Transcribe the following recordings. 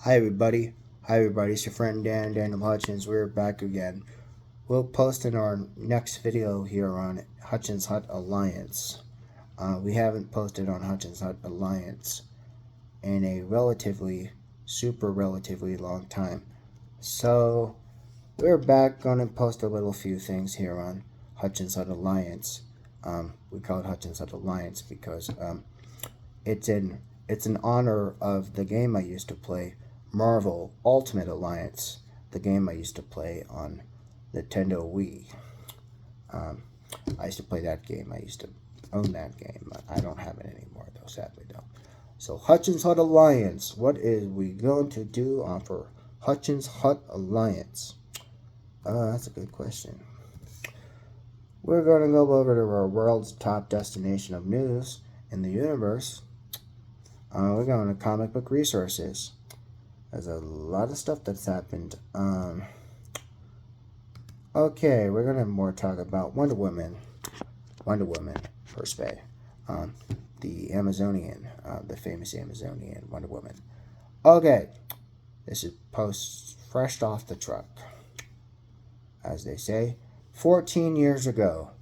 Hi everybody. Hi everybody. It's your friend Daniel Hutchins. We're back again. We'll post in our next video here on Hutchins Hut Alliance. We haven't posted on Hutchins Hut Alliance in a relatively long time. So we're back gonna post a little few things here on Hutchins Hut Alliance. We call it Hutchins Hut Alliance because it's in honor of the game I used to play, Marvel Ultimate Alliance, the game I used to play on Nintendo Wii. I used to play that game. I used to own that game. I don't have it anymore, though, sadly, though. So, Hutchins Hut Alliance. What is we going to do for Hutchins Hut Alliance? That's a good question. We're going to go over to our world's top destination of news in the universe. We're going to comic book resources. There's a lot of stuff that's happened. Okay, we're gonna more talk about Wonder Woman per se. The Amazonian, the famous Amazonian Wonder Woman. Okay, this is fresh off the truck, as they say. 14 years ago,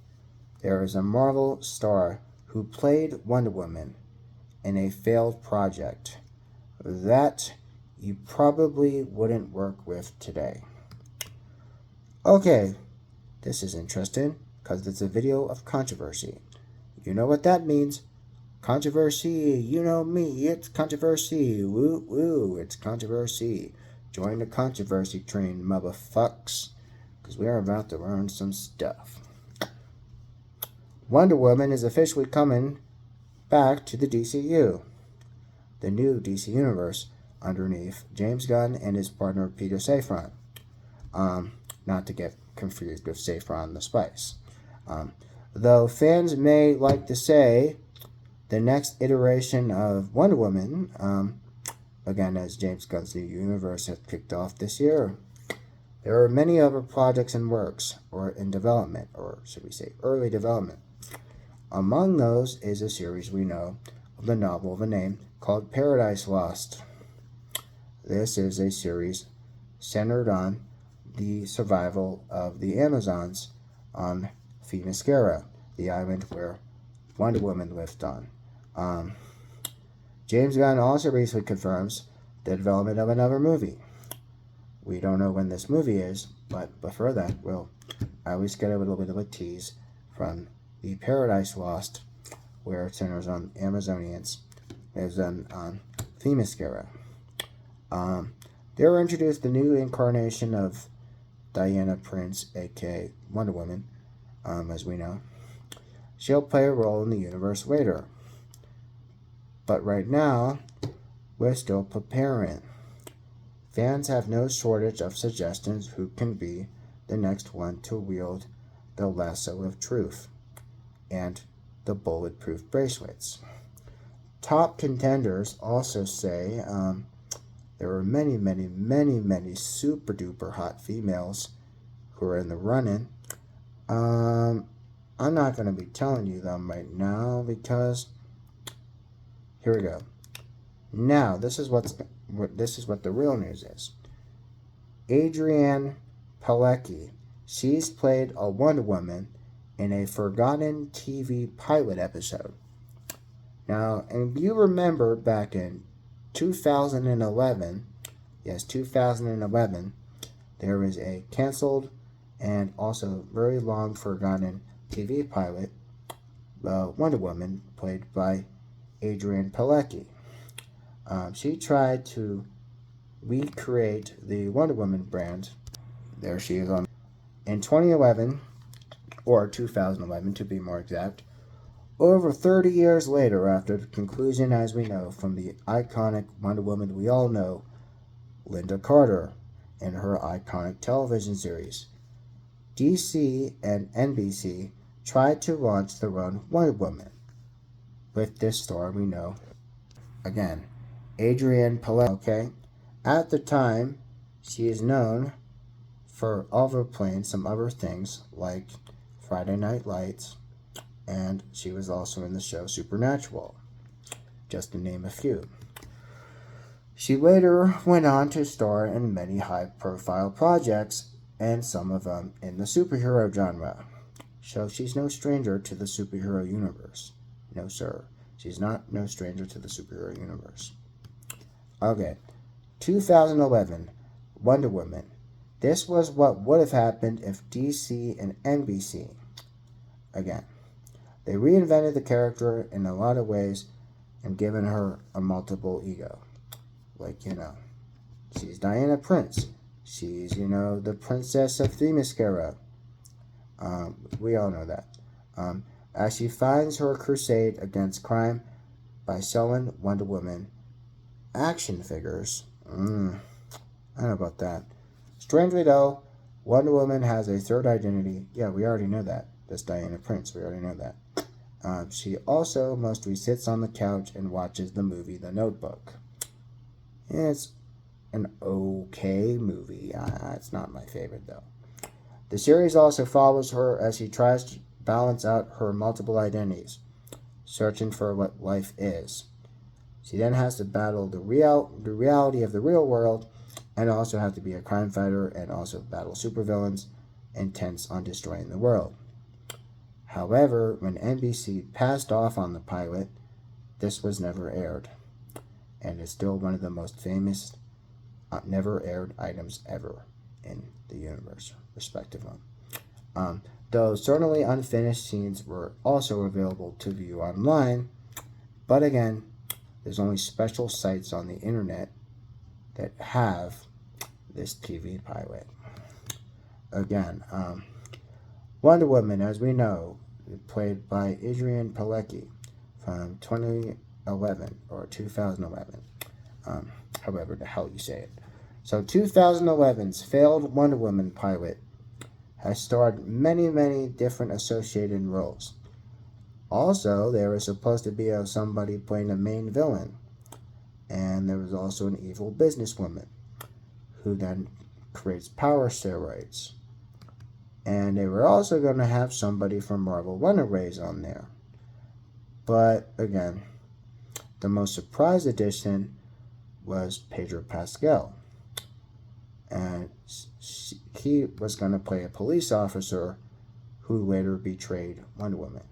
there was a Marvel star who played Wonder Woman in a failed project that you probably wouldn't work with today. Okay, this is interesting because it's a video of controversy. You know what that means. Controversy, you know me, it's controversy. Woo woo, it's controversy. Join the controversy train, motherfucks, because we are about to learn some stuff. Wonder Woman is officially coming back to the DCU, the new DC Universe, underneath James Gunn and his partner Peter Safran. Not to get confused with Safran the Spice. Though fans may like to say the next iteration of Wonder Woman, again as James Gunn's new universe has kicked off this year, there are many other projects in works or in development, or should we say early development. Among those is a series we know of the novel of a name called Paradise Lost. This is a series centered on the survival of the Amazons on Themyscira, the island where Wonder Woman lived on. James Gunn also recently confirms the development of another movie. We don't know when this movie is, but before that, we'll at least get a little bit of a tease from the Paradise Lost, where it centers on Amazonians, is on Themyscira. They were introduced the new incarnation of Diana Prince, aka Wonder Woman, as we know. She'll play a role in the universe later. But right now, we're still preparing. Fans have no shortage of suggestions who can be the next one to wield the lasso of truth and the bulletproof bracelets. Top contenders also say there are many super duper hot females who are in the running. I'm not going to be telling you them right now because here we go. Now this is what the real news is. Adrienne Palicki, she's played a Wonder Woman in a forgotten TV pilot episode. Now, and you remember back in 2011, yes, 2011, there was a canceled and also very long forgotten TV pilot, Wonder Woman, played by Adrienne Palicki. She tried to recreate the Wonder Woman brand. There she is on in 2011, or 2011 to be more exact. Over 30 years later, after the conclusion, as we know, from the iconic Wonder Woman we all know, Linda Carter, and her iconic television series, DC and NBC tried to launch their own Wonder Woman. With this star we know, again, Adrienne Palicki. Okay, at the time, she is known for playing some other things like Friday Night Lights, and she was also in the show Supernatural, just to name a few. She later went on to star in many high-profile projects, and some of them in the superhero genre. So she's no stranger to the superhero universe. No, sir. She's not no stranger to the superhero universe. Okay. 2011, Wonder Woman. This was what would have happened if DC and NBC, again, they reinvented the character in a lot of ways and given her a multiple ego. Like, she's Diana Prince. She's, the princess of Themyscira. We all know that. As she finds her crusade against crime by selling Wonder Woman action figures. I don't know about that. Strangely, though, Wonder Woman has a third identity. Yeah, we already know that. That's Diana Prince. We already know that. She also mostly sits on the couch and watches the movie The Notebook. It's an okay movie. It's not my favorite, though. The series also follows her as she tries to balance out her multiple identities, searching for what life is. She then has to battle the reality of the real world, and also have to be a crime fighter and also battle supervillains intent on destroying the world. However, when NBC passed off on the pilot, this was never aired, and is still one of the most famous never aired items ever in the universe, respectively. Though certainly unfinished scenes were also available to view online, but again, there's only special sites on the internet that have this TV pilot. Again, Wonder Woman, as we know, played by Adrianne Palicki from 2011 or 2011, however the hell you say it. So 2011's failed Wonder Woman pilot has starred many, many different associated roles. Also, there was supposed to be somebody playing a main villain, and there was also an evil businesswoman who then creates power steroids. And they were also going to have somebody from Marvel Runaways on there. But again, the most surprise addition was Pedro Pascal. And he was going to play a police officer who later betrayed Wonder Woman.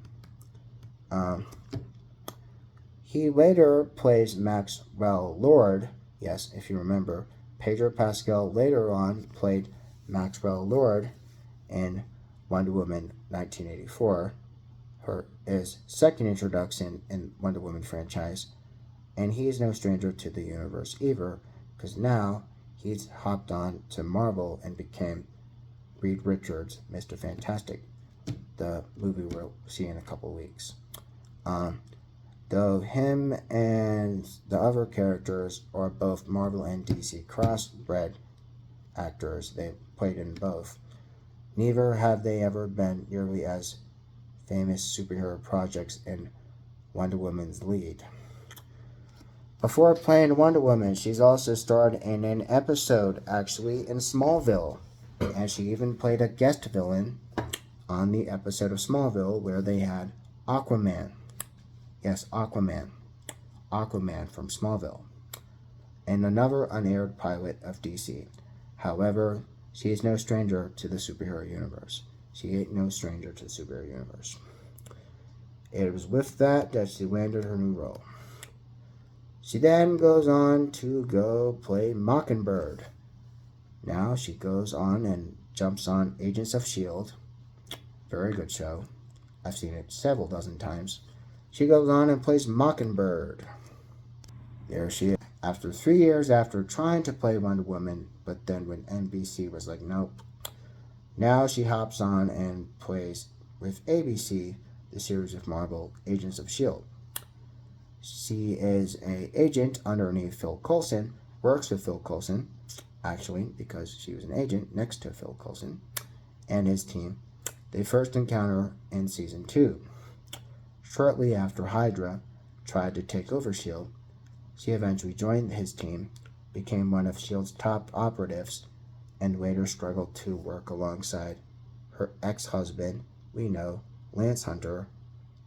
He later plays Maxwell Lord. Yes, if you remember, Pedro Pascal later on played Maxwell Lord in Wonder Woman 1984, his second introduction in Wonder Woman franchise, and he is no stranger to the universe either, because now he's hopped on to Marvel and became Reed Richards' Mr. Fantastic, the movie we'll see in a couple weeks. Though him and the other characters are both Marvel and DC crossbred actors, they played in both, neither have they ever been nearly as famous superhero projects in Wonder Woman's lead. Before playing Wonder Woman, she's also starred in an episode, actually, in Smallville. And she even played a guest villain on the episode of Smallville where they had Aquaman. Yes, Aquaman. Aquaman from Smallville. And another unaired pilot of DC. However, she is no stranger to the superhero universe. She ain't no stranger to the superhero universe. It was with that she landed her new role. She then goes on to go play Mockingbird. Now she goes on and jumps on Agents of S.H.I.E.L.D. Very good show. I've seen it several dozen times. She goes on and plays Mockingbird. There she is. After 3 years after trying to play Wonder Woman, but then when NBC was like, nope. Now she hops on and plays with ABC, the series of Marvel Agents of S.H.I.E.L.D. She is an agent underneath Phil Coulson, works with Phil Coulson, actually, because she was an agent next to Phil Coulson and his team. They first encounter in Season 2. Shortly after Hydra tried to take over S.H.I.E.L.D., she eventually joined his team, became one of S.H.I.E.L.D.'s top operatives, and later struggled to work alongside her ex-husband, we know, Lance Hunter,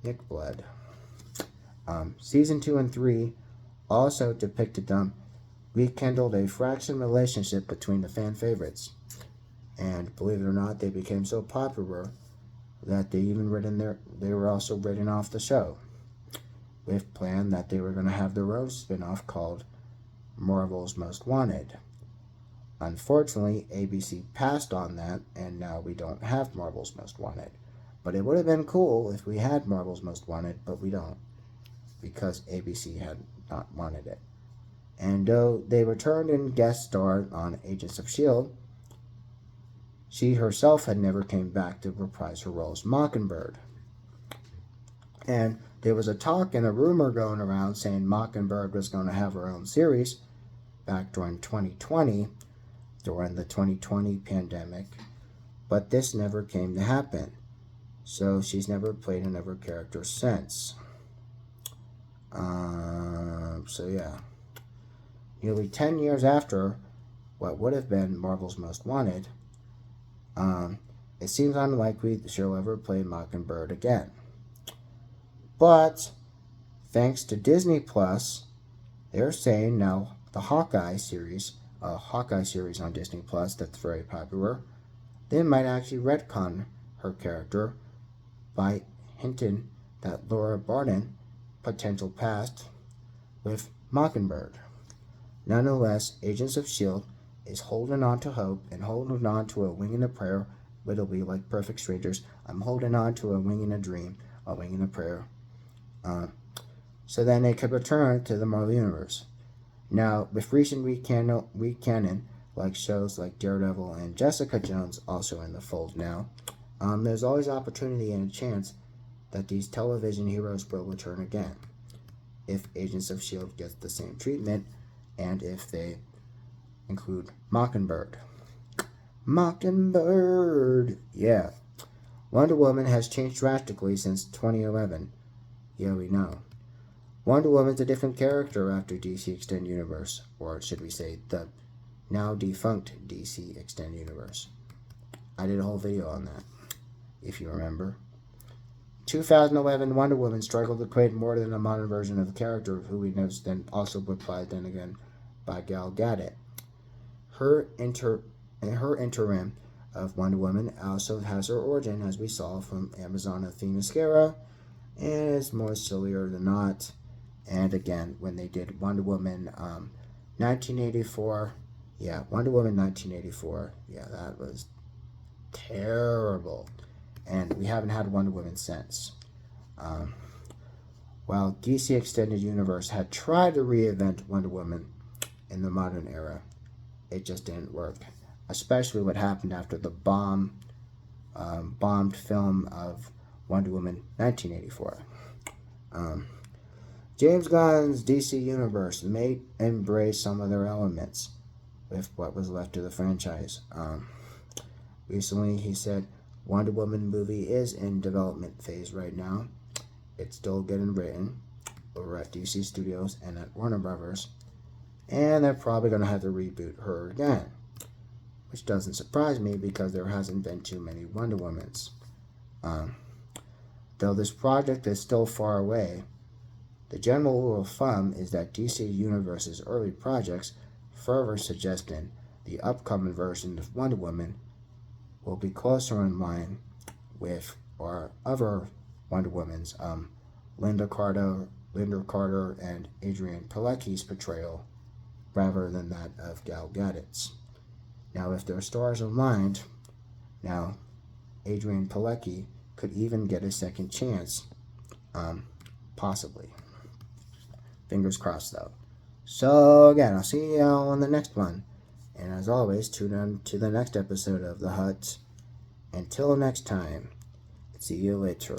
Nick Blood. Season 2 and 3 also depicted them rekindled a fractured relationship between the fan favorites. And believe it or not, they became so popular that they were also written off the show, with plan that they were going to have their own spin-off called Marvel's Most Wanted. Unfortunately, ABC passed on that, and now we don't have Marvel's Most Wanted. But it would have been cool if we had Marvel's Most Wanted, but we don't, because ABC had not wanted it. And though they returned and guest starred on Agents of S.H.I.E.L.D., she herself had never came back to reprise her role as Mockingbird. And there was a talk and a rumor going around saying Mockingbird was going to have her own series back during 2020, during the 2020 pandemic, but this never came to happen. So she's never played another character since. Nearly 10 years after what would have been Marvel's Most Wanted, it seems unlikely she'll ever play Mockingbird again. But thanks to Disney Plus, they're saying now the Hawkeye series on Disney Plus that's very popular, they might actually retcon her character by hinting that Laura Barton potential past with Mockingbird. Nonetheless, Agents of S.H.I.E.L.D. is holding on to hope and holding on to a wing and a prayer. It'll be like Perfect Strangers. I'm holding on to a wing and a dream, a wing and a prayer. So then they could return to the Marvel Universe. Now, with recent recanon, like shows like Daredevil and Jessica Jones also in the fold now, there's always opportunity and a chance that these television heroes will return again, if Agents of S.H.I.E.L.D. gets the same treatment, and if they include Mockingbird. Mockingbird! Yeah. Wonder Woman has changed drastically since 2011. Yeah, we know. Wonder Woman's a different character after DC Extended Universe, or should we say the now defunct DC Extended Universe. I did a whole video on that, if you remember. 2011 Wonder Woman struggled to create more than a modern version of the character, who we know then also replied then again by Gal Gadot. Her interim of Wonder Woman also has her origin, as we saw from Amazon of Themyscira, and it's more sillier than not. And again, when they did Wonder Woman 1984, Wonder Woman 1984, that was terrible. And we haven't had Wonder Woman since. While DC Extended Universe had tried to reinvent Wonder Woman in the modern era, it just didn't work. Especially what happened after the bombed film of Wonder Woman 1984. James Gunn's DC Universe may embrace some of their elements with what was left of the franchise. Recently, he said Wonder Woman movie is in development phase right now. It's still getting written over at DC Studios and at Warner Brothers, and they're probably going to have to reboot her again, which doesn't surprise me because there hasn't been too many Wonder Womans. Though this project is still far away, the general rule of thumb is that DC Universe's early projects further suggesting the upcoming version of Wonder Woman will be closer in line with our other Wonder Womans, Linda Carter, and Adrienne Palicki's portrayal, rather than that of Gal Gadot's. Now, if their stars aligned, now Adrienne Palicki could even get a second chance, possibly. Fingers crossed, though. So again, I'll see you all on the next one. And as always, tune in to the next episode of The Hut. Until next time, see you later.